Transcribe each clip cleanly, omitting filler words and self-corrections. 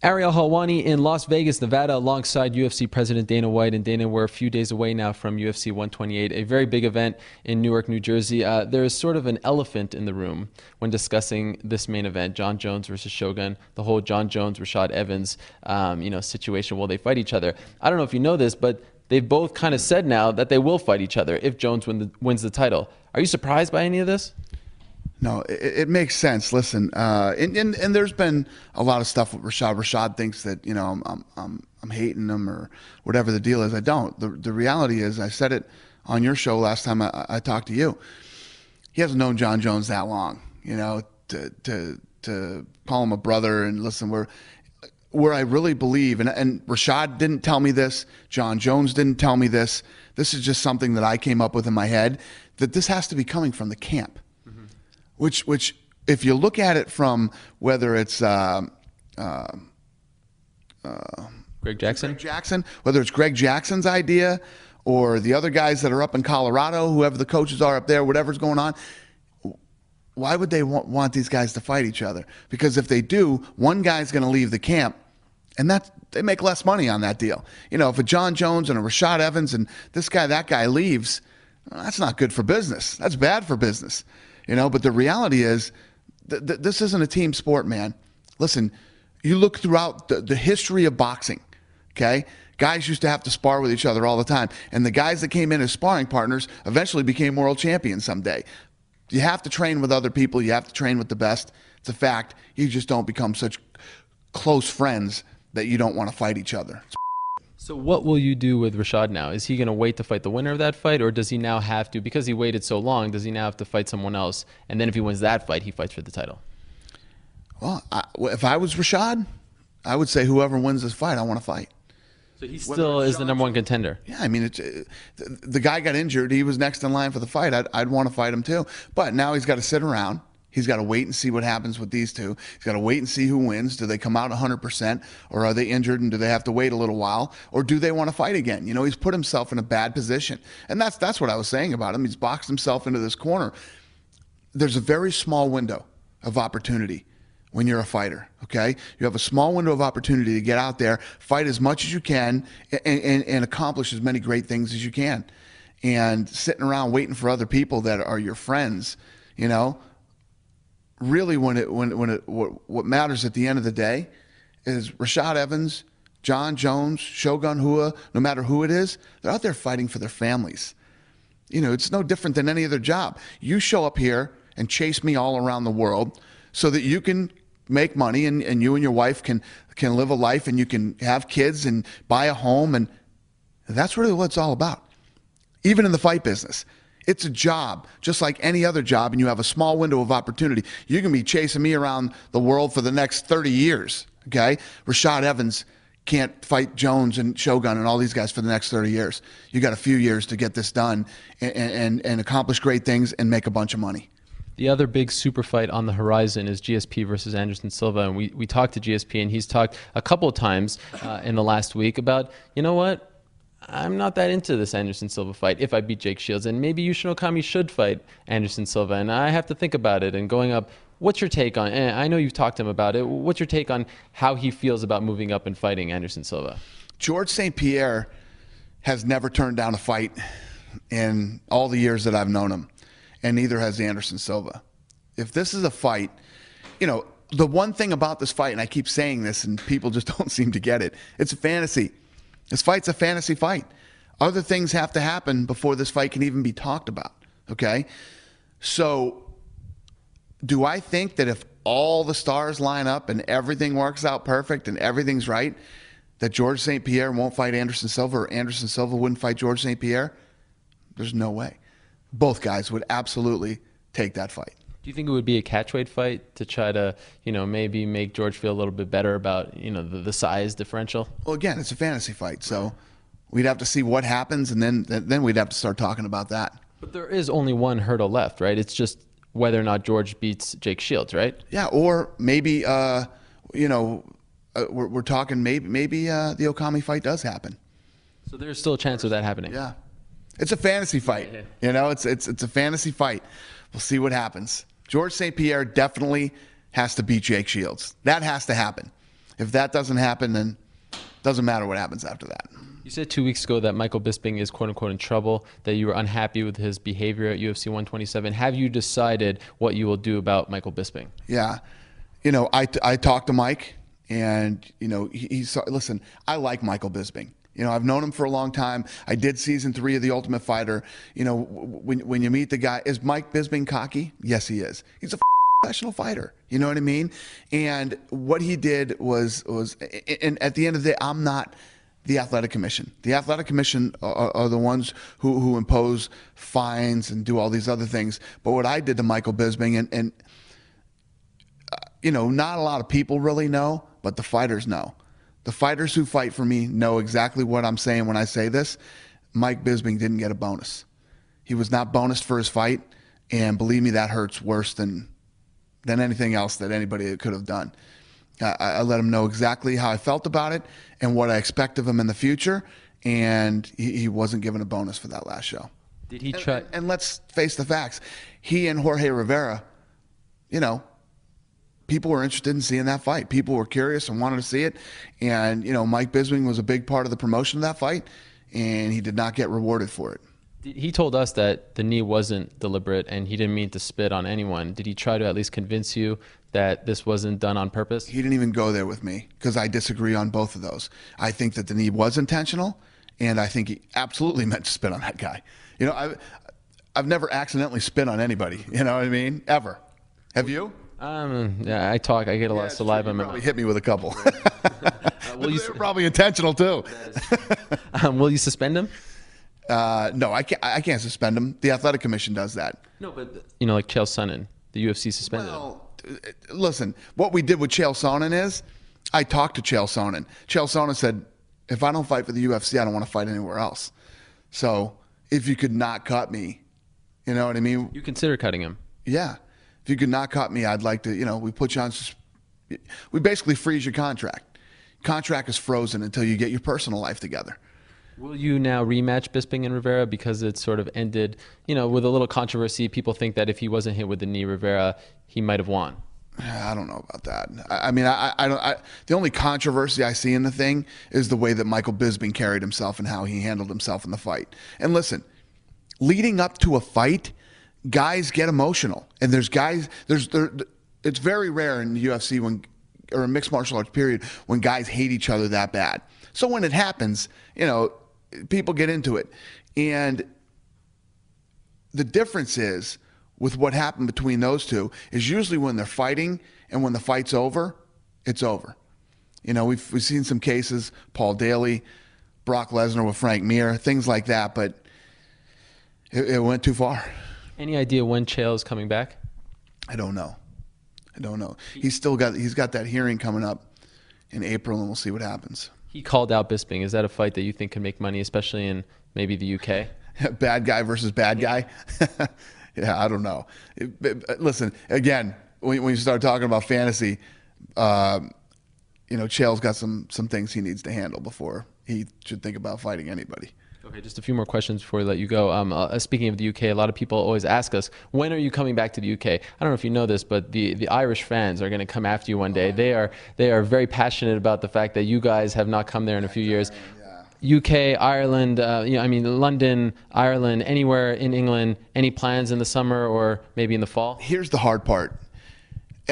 Ariel Helwani in Las Vegas, Nevada, alongside UFC President Dana White. And Dana, we're a few days away now from UFC 128, a very big event in Newark, New Jersey. There is sort of an elephant in the room when discussing this main event, Jon Jones versus Shogun, the whole Jon Jones-Rashad Evans situation. Will they fight each other? I don't know if you know this, but they've both kind of said now that they will fight each other if Jones wins the title. Are you surprised by any of this? No, it makes sense. Listen, and there's been a lot of stuff with Rashad. Rashad thinks that I'm hating him or whatever the deal is. I don't. The reality is, I said it on your show last time I talked to you. He hasn't known Jon Jones that long, to call him a brother. And listen, where I really believe, and Rashad didn't tell me this, Jon Jones didn't tell me this. This is just something that I came up with in my head, that this has to be coming from the camp. Which, if you look at it from whether it's Greg Jackson? Greg Jackson, whether it's Greg Jackson's idea or the other guys that are up in Colorado, whoever the coaches are up there, whatever's going on, why would they want these guys to fight each other? Because if they do, one guy's going to leave the camp, and they make less money on that deal. If a Jon Jones and a Rashad Evans and this guy, that guy leaves, that's not good for business. That's bad for business. But the reality is, this isn't a team sport, man. Listen, you look throughout the history of boxing, okay? Guys used to have to spar with each other all the time. And the guys that came in as sparring partners eventually became world champions someday. You have to train with other people. You have to train with the best. It's a fact. You just don't become such close friends that you don't want to fight each other. So what will you do with Rashad now? Is he going to wait to fight the winner of that fight, or does he now have to, because he waited so long, does he now have to fight someone else? And then if he wins that fight, he fights for the title. Well, if I was Rashad, I would say whoever wins this fight, I want to fight. So he still is the number one contender. Yeah, I mean, the guy got injured. He was next in line for the fight. I'd want to fight him too. But now he's got to sit around. He's got to wait and see what happens with these two. He's got to wait and see who wins. Do they come out 100%, or are they injured and do they have to wait a little while, or do they want to fight again? He's put himself in a bad position. And that's what I was saying about him. He's boxed himself into this corner. There's a very small window of opportunity when you're a fighter, okay? You have a small window of opportunity to get out there, fight as much as you can, and accomplish as many great things as you can. And sitting around waiting for other people that are your friends, really what matters at the end of the day is Rashad Evans, Jon Jones, Shogun Rua, no matter who it is, they're out there fighting for their families. It's no different than any other job. You show up here and chase me all around the world so that you can make money and you and your wife can live a life and you can have kids and buy a home, and that's really what it's all about. Even in the fight business. It's a job, just like any other job, and you have a small window of opportunity. You can be chasing me around the world for the next 30 years, okay? Rashad Evans can't fight Jones and Shogun and all these guys for the next 30 years. You got a few years to get this done and accomplish great things and make a bunch of money. The other big super fight on the horizon is GSP versus Anderson Silva. And we talked to GSP, and he's talked a couple of times in the last week about, you know what? I'm not that into this Anderson Silva fight if I beat Jake Shields, and maybe Yushin Okami should fight Anderson Silva, and I have to think about it and going up. What's your take on, and I know you've talked to him about it, what's your take on how he feels about moving up and fighting Anderson Silva? George St. Pierre has never turned down a fight in all the years that I've known him, and neither has Anderson Silva. If this is a fight, the one thing about this fight, and I keep saying this and people just don't seem to get it, it's a fantasy. This fight's a fantasy fight. Other things have to happen before this fight can even be talked about, okay? So do I think that if all the stars line up and everything works out perfect and everything's right, that George St. Pierre won't fight Anderson Silva or Anderson Silva wouldn't fight George St. Pierre? There's no way. Both guys would absolutely take that fight. Do you think it would be a catchweight fight to try to, maybe make George feel a little bit better about, the size differential? Well, again, it's a fantasy fight, so we'd have to see what happens, and then we'd have to start talking about that. But there is only one hurdle left, right? It's just whether or not George beats Jake Shields, right? Yeah, or maybe, we're talking maybe the Okami fight does happen. So there's still a chance of that happening. Yeah. It's a fantasy fight. It's a fantasy fight. We'll see what happens. George St. Pierre definitely has to beat Jake Shields. That has to happen. If that doesn't happen, then it doesn't matter what happens after that. You said 2 weeks ago that Michael Bisping is quote unquote in trouble, that you were unhappy with his behavior at UFC 127. Have you decided what you will do about Michael Bisping? Yeah. I talked to Mike, and, listen, I like Michael Bisping. I've known him for a long time. I did season 3 of The Ultimate Fighter. When you meet the guy, is Mike Bisping cocky? Yes, he is. He's a professional fighter. You know what I mean? And what he did was, and at the end of the day, I'm not the Athletic Commission. The Athletic Commission are the ones who impose fines and do all these other things. But what I did to Michael Bisping, and not a lot of people really know, but the fighters know. The fighters who fight for me know exactly what I'm saying when I say this. Mike Bisping didn't get a bonus. He was not bonused for his fight, and believe me, that hurts worse than anything else that anybody could have done. I let him know exactly how I felt about it and what I expect of him in the future, and he wasn't given a bonus for that last show. Did he try? And let's face the facts. He and Jorge Rivera, people were interested in seeing that fight. People were curious and wanted to see it. And, Mike Bisping was a big part of the promotion of that fight, and he did not get rewarded for it. He told us that the knee wasn't deliberate and he didn't mean to spit on anyone. Did he try to at least convince you that this wasn't done on purpose? He didn't even go there with me, because I disagree on both of those. I think that the knee was intentional, and I think he absolutely meant to spit on that guy. I've never accidentally spit on anybody. You know what I mean? Ever. Have you? Yeah, I get a lot of saliva in my mouth. Probably hit me with a couple. They're probably intentional too. Will you suspend him? No, I can't suspend him. The Athletic Commission does that. No, but like Chael Sonnen, the UFC suspended him. Listen, what we did with Chael Sonnen is, I talked to Chael Sonnen. Chael Sonnen said, if I don't fight for the UFC, I don't want to fight anywhere else. So if you could not cut me, you know what I mean? You consider cutting him? Yeah. If you could not cut me, I'd like to, we put you on, we basically freeze your contract. Contract is frozen until you get your personal life together. Will you now rematch Bisping and Rivera, because it sort of ended, with a little controversy? People think that if he wasn't hit with the knee, Rivera, he might have won. I don't know about that. I mean, the only controversy I see in the thing is the way that Michael Bisping carried himself and how he handled himself in the fight. And listen, leading up to a fight, guys get emotional, and it's very rare in the UFC or in mixed martial arts period when guys hate each other that bad. So when it happens, people get into it. And the difference is, with what happened between those two, is usually when they're fighting, and when the fight's over, it's over. We've seen some cases, Paul Daly, Brock Lesnar with Frank Mir, things like that, but it went too far. Any idea when Chael is coming back? I don't know. He's got that hearing coming up in April, and we'll see what happens. He called out Bisping. Is that a fight that you think can make money, especially in maybe the UK? Bad guy versus bad guy? Yeah, I don't know. Listen, again, when you start talking about fantasy, Chael's got some things he needs to handle before he should think about fighting anybody. Okay, just a few more questions before we let you go. Speaking of the UK, a lot of people always ask us, when are you coming back to the UK? I don't know if you know this, but the Irish fans are going to come after you one day. They are very passionate about the fact that you guys have not come there in a few years. UK, Ireland, London, Ireland, anywhere in England, any plans in the summer or maybe in the fall? Here's the hard part.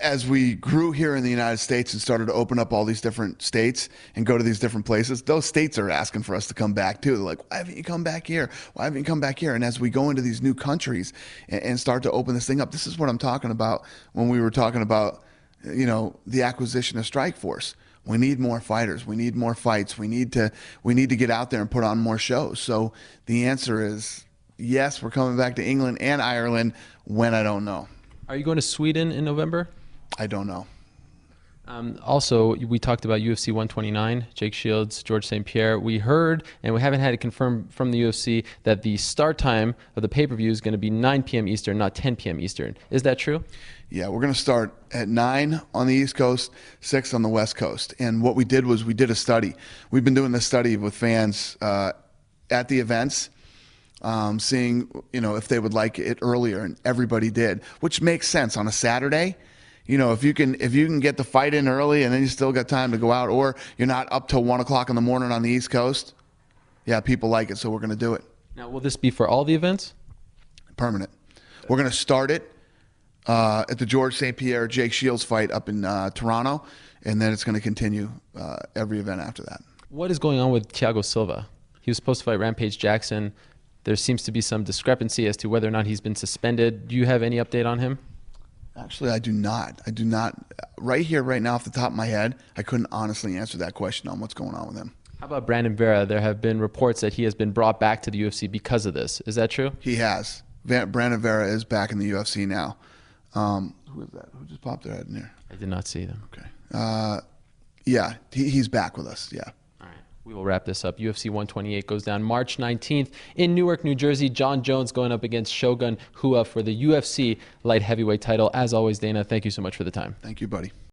As we grew here in the United States and started to open up all these different states and go to these different places, those states are asking for us to come back too. They're like, why haven't you come back here? Why haven't you come back here? And as we go into these new countries and start to open this thing up, this is what I'm talking about when we were talking about, the acquisition of Strikeforce. We need more fighters. We need more fights. We need to get out there and put on more shows. So the answer is yes, we're coming back to England and Ireland. When, I don't know. Are you going to Sweden in November? I don't know. Also, we talked about UFC 129, Jake Shields, George St. Pierre. We heard, and we haven't had it confirmed from the UFC, that the start time of the pay-per-view is going to be 9 p.m. Eastern, not 10 p.m. Eastern. Is that true? Yeah, we're going to start at 9 on the East Coast, 6 on the West Coast. And what we did was we did a study. We've been doing this study with fans at the events, seeing if they would like it earlier, and everybody did, which makes sense on a Saturday. if you can get the fight in early and then you still got time to go out, or you're not up till 1 o'clock in the morning on the East Coast, yeah, people like it, so we're going to do it. Now, will this be for all the events? Permanent. We're going to start it at the George St. Pierre Jake Shields fight up in Toronto, and then it's going to continue every event after that. What is going on with Thiago Silva? He was supposed to fight Rampage Jackson. There seems to be some discrepancy as to whether or not he's been suspended. Do you have any update on him? Actually, I do not. I do not. Right here, right now, off the top of my head, I couldn't honestly answer that question on what's going on with him. How about Brandon Vera? There have been reports that he has been brought back to the UFC because of this. Is that true? He has. Brandon Vera is back in the UFC now. Who is that? Who just popped their head in here? I did not see them. Okay. Yeah, he's back with us. Yeah. All right. We will wrap this up. UFC 128 goes down March 19th in Newark, New Jersey. John Jones going up against Shogun Rua for the UFC light heavyweight title. As always, Dana, thank you so much for the time. Thank you, buddy.